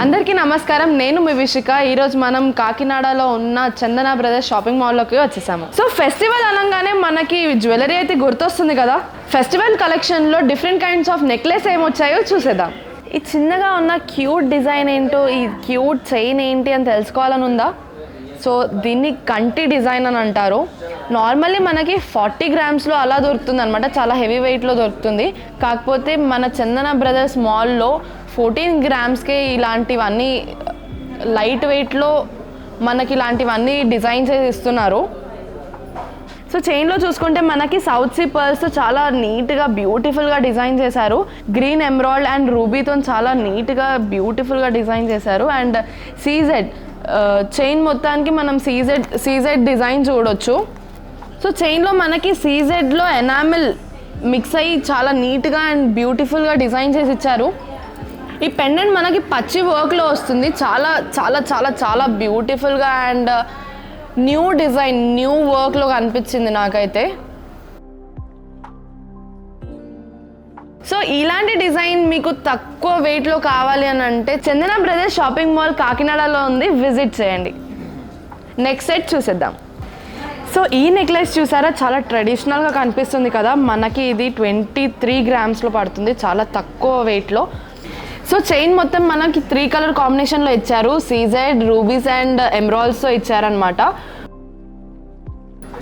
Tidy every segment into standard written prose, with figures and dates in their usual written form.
అందరికీ నమస్కారం. నేను మీ విషిక. ఈరోజు మనం కాకినాడలో ఉన్న చందన బ్రదర్స్ షాపింగ్ మాల్లోకి వచ్చేసాము. సో ఫెస్టివల్ అనగానే మనకి జ్యువెలరీ అయితే గుర్తొస్తుంది కదా. ఫెస్టివల్ కలెక్షన్లో డిఫరెంట్ కైండ్స్ ఆఫ్ నెక్లెస్ ఏమొచ్చాయో చూసేద్దాం. ఈ చిన్నగా ఉన్న క్యూట్ డిజైన్ ఏంటో, ఈ క్యూట్ చైన్ ఏంటి అని తెలుసుకోవాలని ఉందా? సో దీన్ని కంటి డిజైన్ అని అంటారు. నార్మల్లీ మనకి 40 గ్రామ్స్లో అలా దొరుకుతుంది అనమాట, చాలా హెవీ వెయిట్లో దొరుకుతుంది. కాకపోతే మన చందన బ్రదర్స్ మాల్లో 14 గ్రామ్స్కే ఇలాంటివన్నీ లైట్ వెయిట్లో మనకి ఇలాంటివన్నీ డిజైన్స్ ఇస్తున్నారు. సో చైన్లో చూసుకుంటే మనకి సౌత్ సీ పర్ల్స్ చాలా నీట్గా బ్యూటిఫుల్గా డిజైన్ చేశారు. గ్రీన్ ఎమరాల్డ్ అండ్ రూబీతో చాలా నీట్గా బ్యూటిఫుల్గా డిజైన్ చేశారు. అండ్ సీజెడ్ చైన్ మొత్తానికి మనం సీజెడ్ డిజైన్ చూడొచ్చు. సో చైన్లో మనకి సీజెడ్లో ఎనామిల్ మిక్స్ అయ్యి చాలా నీట్గా అండ్ బ్యూటిఫుల్గా డిజైన్ చేసి ఇచ్చారు. ఈ పెండెంట్ మనకి పచ్చి వర్క్లో వస్తుంది. చాలా చాలా చాలా చాలా బ్యూటిఫుల్గా అండ్ న్యూ డిజైన్, న్యూ వర్క్లో కనిపించింది నాకైతే. సో ఇలాంటి డిజైన్ మీకు తక్కువ వెయిట్లో కావాలి అని అంటే చందన బ్రదర్స్ షాపింగ్ మాల్ కాకినాడలో ఉంది, విజిట్ చేయండి. నెక్స్ట్ సెట్ చూసేద్దాం. సో ఈ నెక్లెస్ చూసారా, చాలా ట్రెడిషనల్గా కనిపిస్తుంది కదా. మనకి ఇది 23 గ్రామ్స్లో పడుతుంది, చాలా తక్కువ వెయిట్లో. సో చైన్ మొత్తం మనకి 3 కలర్ కాంబినేషన్లో ఇచ్చారు. సీజెడ్, రూబీస్ అండ్ ఎమరాల్డ్స్తో ఇచ్చారనమాట.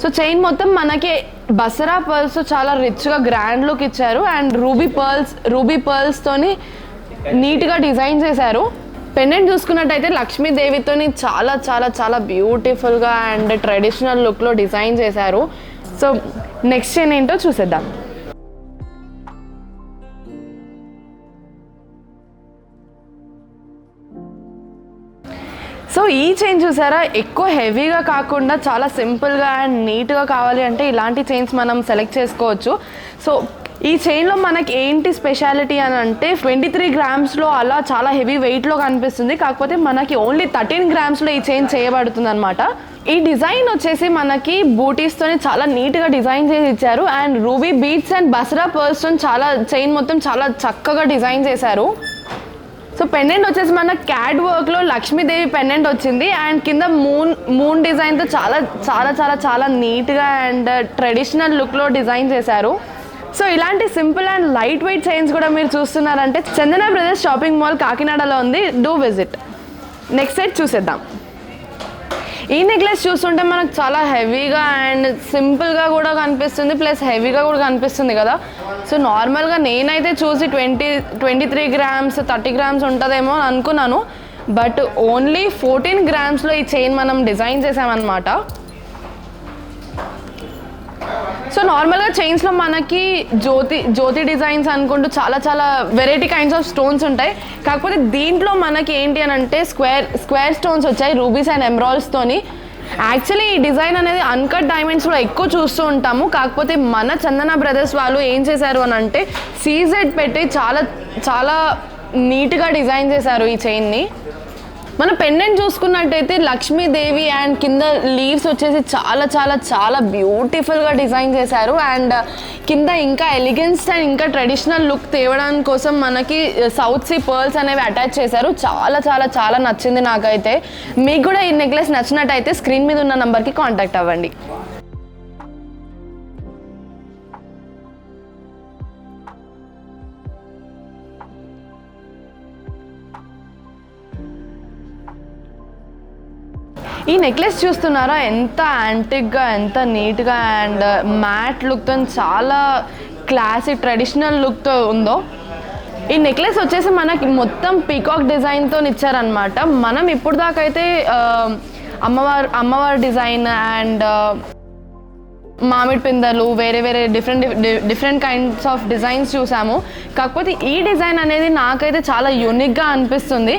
సో చైన్ మొత్తం మనకి బసరా పర్ల్స్ చాలా రిచ్గా గ్రాండ్ లుక్ ఇచ్చారు. అండ్ రూబీ పర్ల్స్తోని నీట్గా డిజైన్ చేశారు. పెండెంట్ చూసుకున్నట్టయితే లక్ష్మీదేవితోని చాలా చాలా చాలా బ్యూటిఫుల్గా అండ్ ట్రెడిషనల్ లుక్లో డిజైన్ చేశారు. సో నెక్స్ట్ చైన్ ఏంటో చూసేద్దాం. సో ఈ చైన్ చూసారా, ఎక్కువ హెవీగా కాకుండా చాలా సింపుల్గా అండ్ నీట్గా కావాలి అంటే ఇలాంటి చైన్స్ మనం సెలెక్ట్ చేసుకోవచ్చు. సో ఈ చైన్లో మనకి ఏంటి స్పెషాలిటీ అని అంటే 23 గ్రామ్స్లో అలా చాలా హెవీ వెయిట్లో కనిపిస్తుంది. కాకపోతే మనకి ఓన్లీ 13 గ్రామ్స్లో ఈ చైన్ చేయబడుతుంది అనమాట. ఈ డిజైన్ వచ్చేసి మనకి బూటీస్తోని చాలా నీట్గా డిజైన్ చేసి ఇచ్చారు. And ruby beads and Basara పర్ల్స్తో చాలా చైన్ మొత్తం చాలా చక్కగా డిజైన్ చేశారు. సో పెండెంట్ వచ్చేసి మన క్యాడ్ వర్క్లో లక్ష్మీదేవి పెండెంట్ వచ్చింది. అండ్ కింద మూన్ డిజైన్తో చాలా చాలా చాలా చాలా నీట్గా అండ్ ట్రెడిషనల్ లుక్లో డిజైన్ చేశారు. సో ఇలాంటి simple and light weight chains కూడా మీరు చూస్తున్నారంటే చందన బ్రదర్స్ షాపింగ్ మాల్ కాకినాడలో ఉంది, డూ విజిట్. నెక్స్ట్ సెట్ చూసేద్దాం. ఈ నెక్లెస్ చూస్తుంటే మనకు చాలా హెవీగా అండ్ సింపుల్గా కూడా కనిపిస్తుంది, ప్లస్ హెవీగా కూడా కనిపిస్తుంది కదా. సో నార్మల్గా నేనైతే చూసి 23 గ్రామ్స్ 30 గ్రామ్స్ ఉంటుందేమో అని అనుకున్నాను. బట్ ఓన్లీ 14 గ్రామ్స్లో ఈ చైన్ మనం డిజైన్ చేసామన్నమాట. సో నార్మల్గా చైన్స్లో మనకి జ్యోతి డిజైన్స్ అనుకుంటూ చాలా చాలా వెరైటీ కైండ్స్ ఆఫ్ స్టోన్స్ ఉంటాయి. కాకపోతే దీంట్లో మనకి ఏంటి అని అంటే స్క్వేర్ స్టోన్స్ వచ్చాయి, రూబీస్ అండ్ ఎమరాల్డ్స్తోని. యాక్చువల్లీ ఈ డిజైన్ అనేది అన్కట్ డైమండ్స్లో ఎక్కువ చూస్తూ ఉంటాము. కాకపోతే మన చందన బ్రదర్స్ వాళ్ళు ఏం చేశారు అని అంటే సీజెడ్ పెట్టి చాలా చాలా నీట్గా డిజైన్ చేశారు ఈ చైన్ని. మన పెండెంట్ చూసుకున్నట్టయితే లక్ష్మీదేవి అండ్ కింద లీవ్స్ వచ్చేసి చాలా చాలా చాలా బ్యూటిఫుల్గా డిజైన్ చేశారు. అండ్ కింద ఇంకా ఎలిగెన్స్ అండ్ ఇంకా ట్రెడిషనల్ లుక్ తేవడానికి కోసం మనకి సౌత్ సీ పర్ల్స్ అనేవి అటాచ్ చేశారు. చాలా చాలా చాలా నచ్చింది నాకైతే. మీకు కూడా ఈ నెక్లెస్ నచ్చినట్టయితే స్క్రీన్ మీద ఉన్న నెంబర్కి కాంటాక్ట్ అవ్వండి. ఈ నెక్లెస్ చూస్తున్నారా, ఎంత యాంటిక్గా, ఎంత నీట్గా అండ్ మ్యాట్ లుక్తో చాలా క్లాసిక్ ట్రెడిషనల్ లుక్తో ఉందో. ఈ నెక్లెస్ వచ్చేసి మనకి మొత్తం పీకాక్ డిజైన్తో ఇచ్చారనమాట. మనం ఇప్పుడు దాకా అయితే అమ్మవారి డిజైన్ అండ్ మామిడి పిందలు వేరే వేరే డిఫరెంట్ కైండ్స్ ఆఫ్ డిజైన్స్ చూసాము. కాకపోతే ఈ డిజైన్ అనేది నాకైతే చాలా యూనిక్గా అనిపిస్తుంది.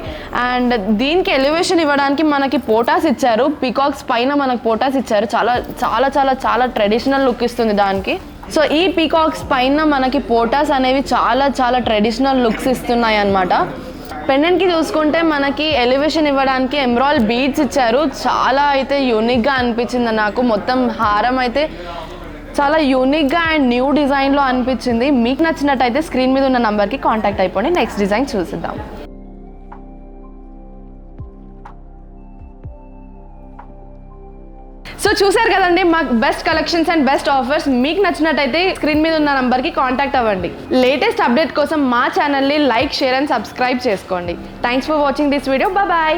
అండ్ దీనికి ఎలివేషన్ ఇవ్వడానికి మనకి పోటాస్ ఇచ్చారు, పీకాక్స్ పైన మనకి పోటాస్ ఇచ్చారు. చాలా చాలా చాలా చాలా ట్రెడిషనల్ లుక్ ఇస్తుంది దానికి. సో ఈ పీకాక్స్ పైన మనకి పోటాస్ అనేవి చాలా చాలా ట్రెడిషనల్ లుక్స్ ఇస్తున్నాయి అన్నమాట. పెండెంట్కి చూసుకుంటే మనకి ఎలివేషన్ ఇవ్వడానికి ఎమరాల్డ్ బీడ్స్ ఇచ్చారు. చాలా అయితే యూనిక్గా అనిపించింది నాకు. మొత్తం హారం అయితే చాలా యూనిక్గా అండ్ న్యూ డిజైన్లో అనిపించింది. మీకు నచ్చినట్టయితే స్క్రీన్ మీద ఉన్న నంబర్కి కాంటాక్ట్ అయిపోండి. Next design చూసిద్దాం. సో చూసారు కదండి మా best collections and best offers. మీకు నచ్చినట్టయితే స్క్రీన్ మీద ఉన్న నంబర్కి కాంటాక్ట్ అవ్వండి. లేటెస్ట్ అప్డేట్ కోసం మా ఛానల్ని లైక్, షేర్ అండ్ సబ్స్క్రైబ్ చేసుకోండి. Thanks for watching this video. Bye.